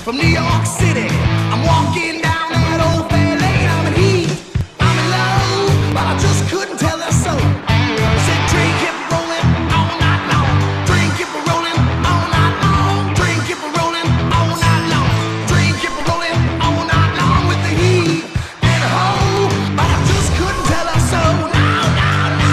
From New York City, I'm walking down that old fair lane. I'm in heat, I'm in love, but I just couldn't tell her so. Said drink, keep it rolling all night long. Drink, keep it rolling all night long. Drink, keep it rolling all night long. Drink, keep it rolling all night long with the heat and the hoe, but I just couldn't tell her so. No, no, no.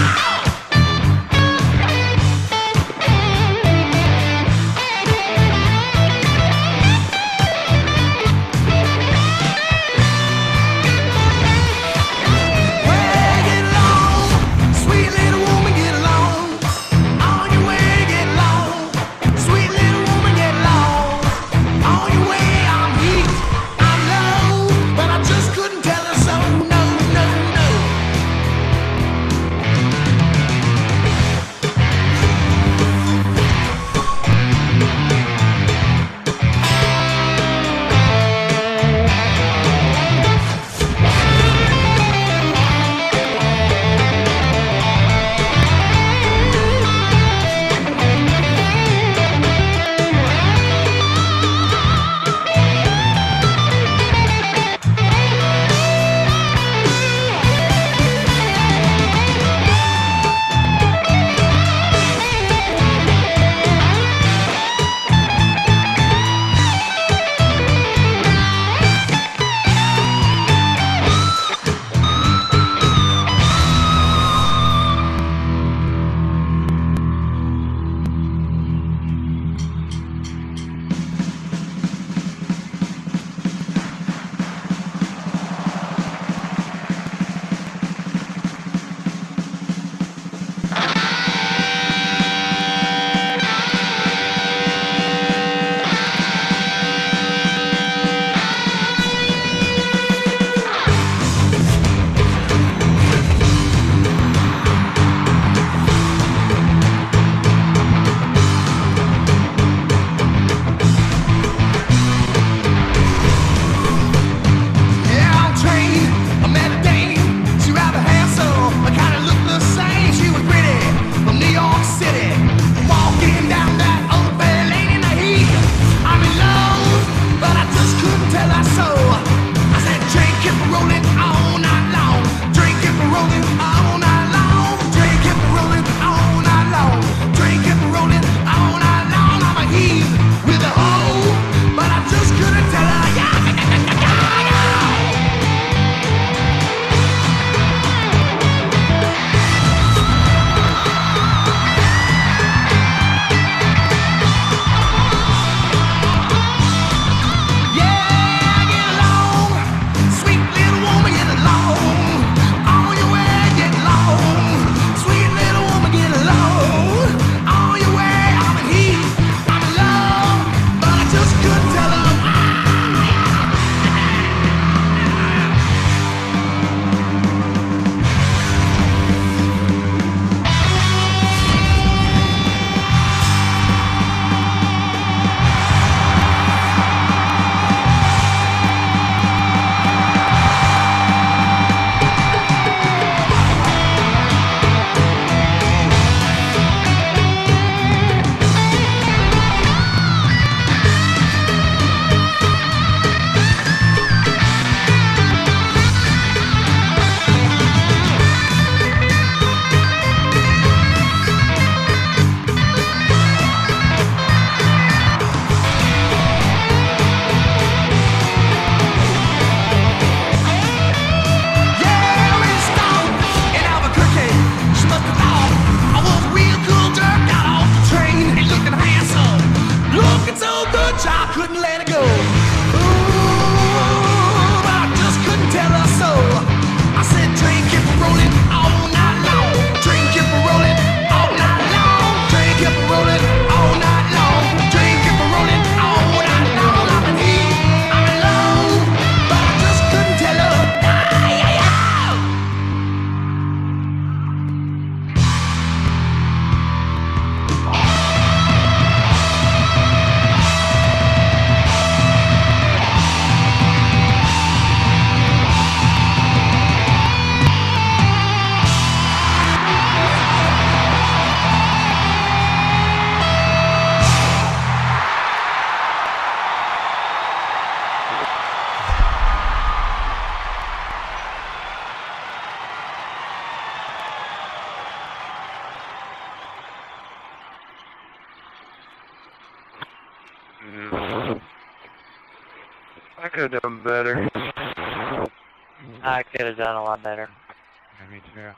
I could have done better. I could have done a lot better. Yeah, me too.